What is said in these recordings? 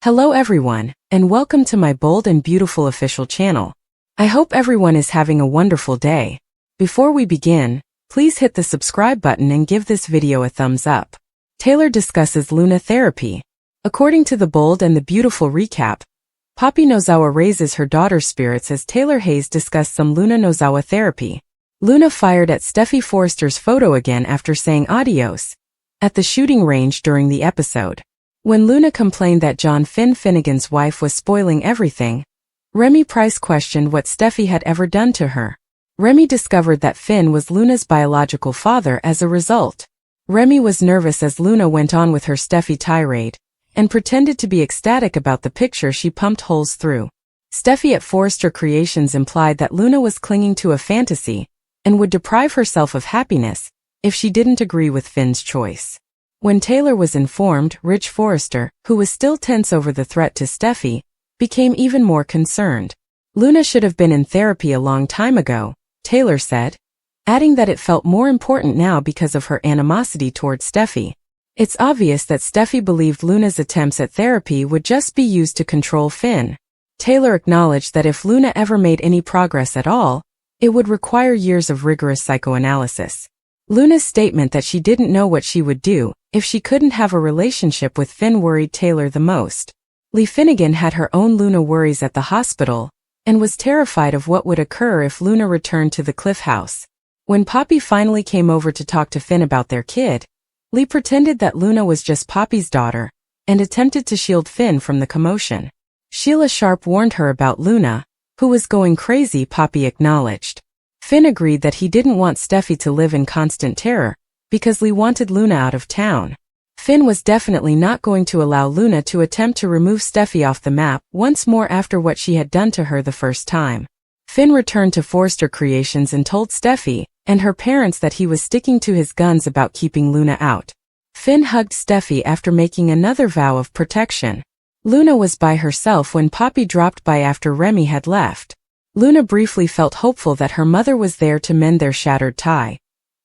Hello everyone, and welcome to my bold and beautiful official channel. I hope everyone is having a wonderful day. Before we begin, please hit the subscribe button and give this video a thumbs up. Taylor discusses Luna therapy. According to the bold and the beautiful recap, Poppy Nozawa raises her daughter's spirits as Taylor Hayes discussed some Luna Nozawa therapy. Luna fired at Steffy Forrester's photo again after saying adios at the shooting range during the episode. When Luna complained that John Finnegan's wife was spoiling everything, Remy Price questioned what Steffy had ever done to her. Remy discovered that Finn was Luna's biological father as a result. Remy was nervous as Luna went on with her Steffy tirade, and pretended to be ecstatic about the picture she pumped holes through. Steffy at Forrester Creations implied that Luna was clinging to a fantasy, and would deprive herself of happiness, if she didn't agree with Finn's choice. When Taylor was informed, Rich Forrester, who was still tense over the threat to Steffy, became even more concerned. Luna should have been in therapy a long time ago, Taylor said, adding that it felt more important now because of her animosity toward Steffy. It's obvious that Steffy believed Luna's attempts at therapy would just be used to control Finn. Taylor acknowledged that if Luna ever made any progress at all, it would require years of rigorous psychoanalysis. Luna's statement that she didn't know what she would do if she couldn't have a relationship with Finn worried Taylor the most. Lee Finnegan had her own Luna worries at the hospital, and was terrified of what would occur if Luna returned to the Cliff House. When Poppy finally came over to talk to Finn about their kid, Lee pretended that Luna was just Poppy's daughter, and attempted to shield Finn from the commotion. Sheila Sharp warned her about Luna, who was going crazy, Poppy acknowledged. Finn agreed that he didn't want Steffy to live in constant terror, because Lee wanted Luna out of town. Finn was definitely not going to allow Luna to attempt to remove Steffy off the map once more after what she had done to her the first time. Finn returned to Forrester Creations and told Steffy and her parents that he was sticking to his guns about keeping Luna out. Finn hugged Steffy after making another vow of protection. Luna was by herself when Poppy dropped by after Remy had left. Luna briefly felt hopeful that her mother was there to mend their shattered tie,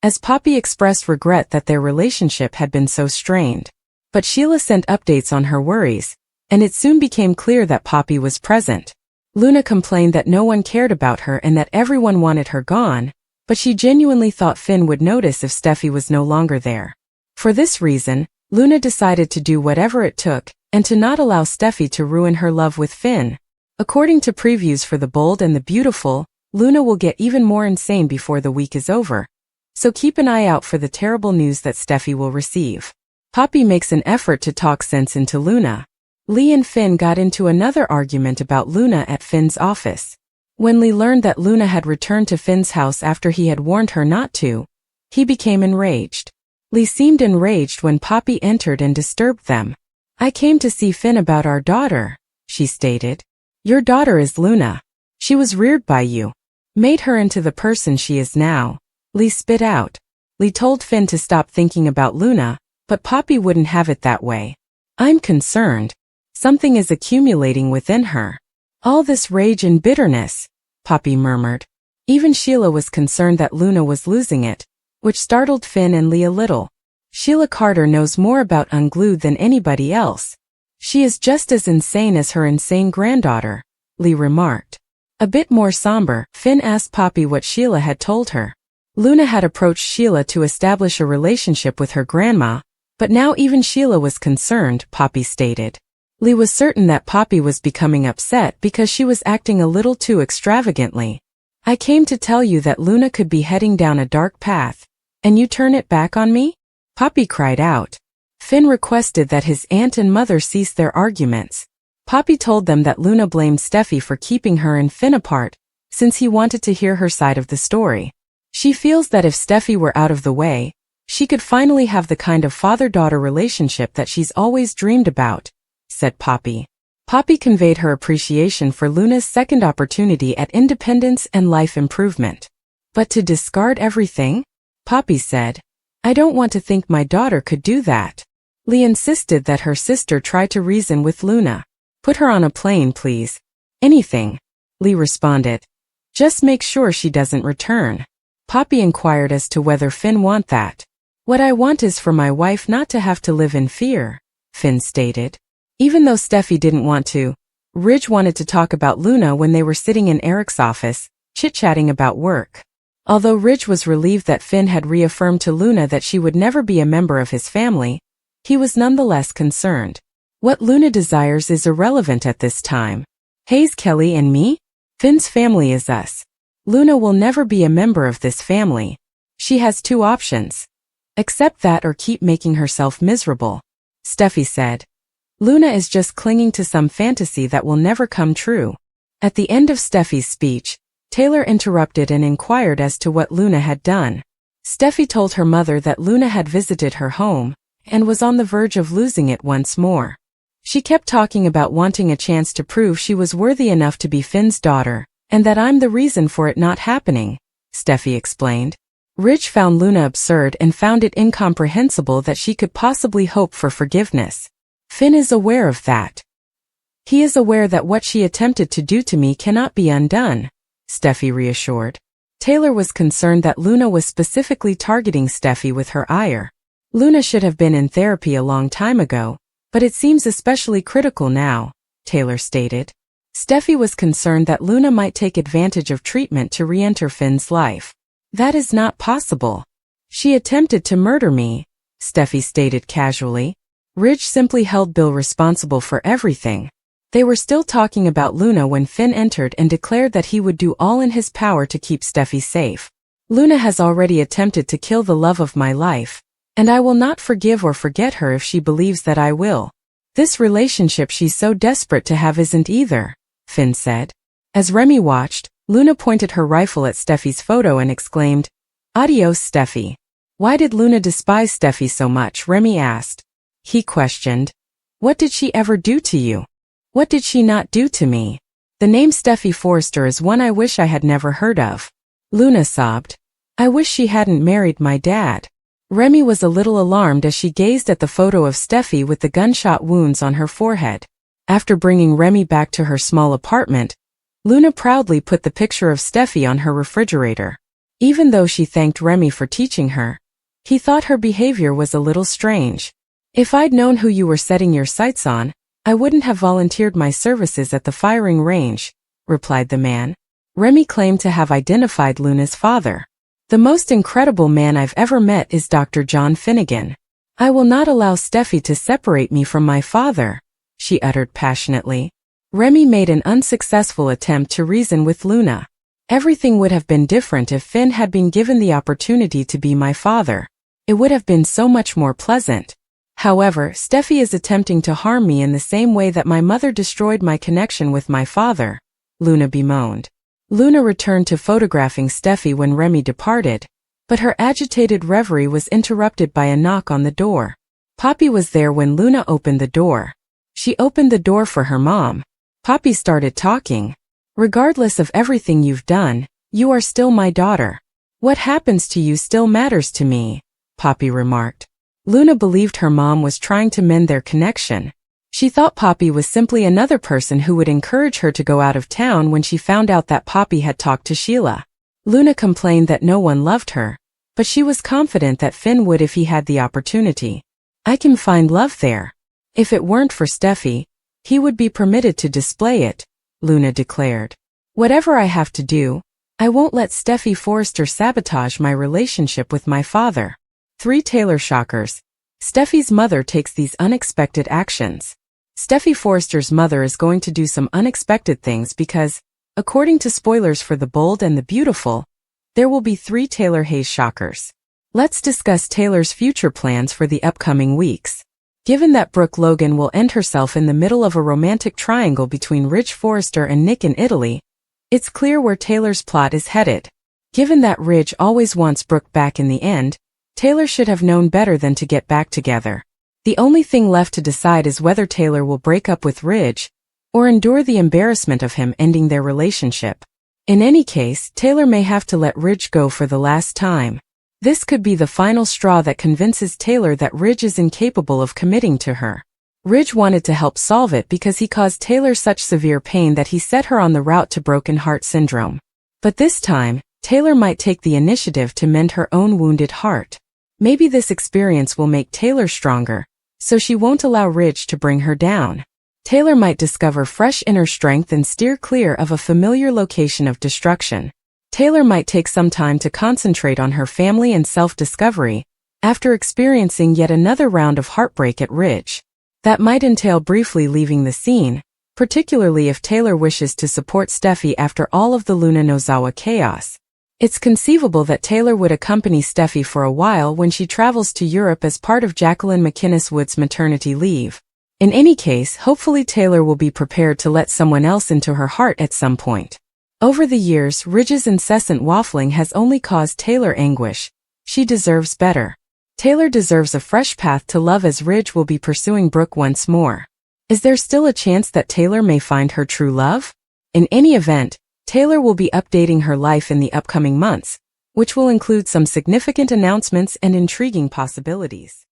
as Poppy expressed regret that their relationship had been so strained. But Sheila sent updates on her worries, and it soon became clear that Poppy was present. Luna complained that no one cared about her and that everyone wanted her gone, but she genuinely thought Finn would notice if Steffy was no longer there. For this reason, Luna decided to do whatever it took, and to not allow Steffy to ruin her love with Finn. According to previews for The Bold and the Beautiful, Luna will get even more insane before the week is over. So keep an eye out for the terrible news that Steffy will receive. Poppy makes an effort to talk sense into Luna. Lee and Finn got into another argument about Luna at Finn's office. When Lee learned that Luna had returned to Finn's house after he had warned her not to, he became enraged. Lee seemed enraged when Poppy entered and disturbed them. "I came to see Finn about our daughter," she stated. "Your daughter is Luna. She was reared by you. Made her into the person she is now," Lee spit out. Lee told Finn to stop thinking about Luna, but Poppy wouldn't have it that way. "I'm concerned. Something is accumulating within her. All this rage and bitterness," Poppy murmured. Even Sheila was concerned that Luna was losing it, which startled Finn and Lee a little. "Sheila Carter knows more about Unglued than anybody else. She is just as insane as her insane granddaughter," Lee remarked. A bit more somber, Finn asked Poppy what Sheila had told her. Luna had approached Sheila to establish a relationship with her grandma, but now even Sheila was concerned, Poppy stated. Lee was certain that Poppy was becoming upset because she was acting a little too extravagantly. "I came to tell you that Luna could be heading down a dark path, and you turn it back on me?" Poppy cried out. Finn requested that his aunt and mother cease their arguments. Poppy told them that Luna blamed Steffy for keeping her and Finn apart, since he wanted to hear her side of the story. She feels that if Steffy were out of the way, she could finally have the kind of father-daughter relationship that she's always dreamed about, said Poppy. Poppy conveyed her appreciation for Luna's second opportunity at independence and life improvement. "But to discard everything?" Poppy said. "I don't want to think my daughter could do that." Lee insisted that her sister try to reason with Luna. "Put her on a plane, please." "Anything," Lee responded. "Just make sure she doesn't return." Poppy inquired as to whether Finn want that. "What I want is for my wife not to have to live in fear," Finn stated. Even though Steffi didn't want to, Ridge wanted to talk about Luna when they were sitting in Eric's office, chit-chatting about work. Although Ridge was relieved that Finn had reaffirmed to Luna that she would never be a member of his family, he was nonetheless concerned. What Luna desires is irrelevant at this time. Hayes, Kelly, and me? Finn's family is us. Luna will never be a member of this family. She has two options. Accept that or keep making herself miserable. Steffi said. Luna is just clinging to some fantasy that will never come true. At the end of Steffi's speech, Taylor interrupted and inquired as to what Luna had done. Steffi told her mother that Luna had visited her home and was on the verge of losing it once more. She kept talking about wanting a chance to prove she was worthy enough to be Finn's daughter, and that I'm the reason for it not happening, Steffi explained. Ridge found Luna absurd and found it incomprehensible that she could possibly hope for forgiveness. Finn is aware of that. He is aware that what she attempted to do to me cannot be undone, Steffi reassured. Taylor was concerned that Luna was specifically targeting Steffi with her ire. Luna should have been in therapy a long time ago, but it seems especially critical now, Taylor stated. Steffi was concerned that Luna might take advantage of treatment to re-enter Finn's life. That is not possible. She attempted to murder me, Steffi stated casually. Ridge simply held Bill responsible for everything. They were still talking about Luna when Finn entered and declared that he would do all in his power to keep Steffi safe. Luna has already attempted to kill the love of my life, and I will not forgive or forget her if she believes that I will. This relationship she's so desperate to have isn't either, Finn said. As Remy watched, Luna pointed her rifle at Steffi's photo and exclaimed, Adios, Steffi. Why did Luna despise Steffi so much? Remy asked. He questioned. What did she ever do to you? What did she not do to me? The name Steffi Forrester is one I wish I had never heard of. Luna sobbed. I wish she hadn't married my dad. Remy was a little alarmed as she gazed at the photo of Steffi with the gunshot wounds on her forehead. After bringing Remy back to her small apartment, Luna proudly put the picture of Steffi on her refrigerator. Even though she thanked Remy for teaching her, he thought her behavior was a little strange. If I'd known who you were setting your sights on, I wouldn't have volunteered my services at the firing range, replied the man. Remy claimed to have identified Luna's father. The most incredible man I've ever met is Dr. John Finnegan. I will not allow Steffi to separate me from my father, she uttered passionately. Remy made an unsuccessful attempt to reason with Luna. Everything would have been different if Finn had been given the opportunity to be my father. It would have been so much more pleasant. However, Steffi is attempting to harm me in the same way that my mother destroyed my connection with my father, Luna bemoaned. Luna returned to photographing Steffi when Remy departed, but her agitated reverie was interrupted by a knock on the door. Poppy was there when Luna opened the door. She opened the door for her mom. Poppy started talking. Regardless of everything you've done, you are still my daughter. What happens to you still matters to me, Poppy remarked. Luna believed her mom was trying to mend their connection. She thought Poppy was simply another person who would encourage her to go out of town when she found out that Poppy had talked to Sheila. Luna complained that no one loved her, but she was confident that Finn would if he had the opportunity. I can find love there. If it weren't for Steffi, he would be permitted to display it, Luna declared. Whatever I have to do, I won't let Steffi Forrester sabotage my relationship with my father. 3 Taylor shockers. Steffi's mother takes these unexpected actions. Steffi Forrester's mother is going to do some unexpected things because, according to spoilers for The Bold and the Beautiful, there will be 3 Taylor Hayes shockers. Let's discuss Taylor's future plans for the upcoming weeks. Given that Brooke Logan will end herself in the middle of a romantic triangle between Ridge Forrester and Nick in Italy, it's clear where Taylor's plot is headed. Given that Ridge always wants Brooke back in the end, Taylor should have known better than to get back together. The only thing left to decide is whether Taylor will break up with Ridge, or endure the embarrassment of him ending their relationship. In any case, Taylor may have to let Ridge go for the last time. This could be the final straw that convinces Taylor that Ridge is incapable of committing to her. Ridge wanted to help solve it because he caused Taylor such severe pain that he set her on the route to broken heart syndrome. But this time, Taylor might take the initiative to mend her own wounded heart. Maybe this experience will make Taylor stronger, so she won't allow Ridge to bring her down. Taylor might discover fresh inner strength and steer clear of a familiar location of destruction. Taylor might take some time to concentrate on her family and self-discovery after experiencing yet another round of heartbreak at Ridge. That might entail briefly leaving the scene, particularly if Taylor wishes to support Steffy after all of the Luna Nozawa chaos. It's conceivable that Taylor would accompany Steffy for a while when she travels to Europe as part of Jacqueline McInnes Wood's maternity leave. In any case, hopefully Taylor will be prepared to let someone else into her heart at some point. Over the years, Ridge's incessant waffling has only caused Taylor anguish. She deserves better. Taylor deserves a fresh path to love as Ridge will be pursuing Brooke once more. Is there still a chance that Taylor may find her true love? In any event, Taylor will be updating her life in the upcoming months, which will include some significant announcements and intriguing possibilities.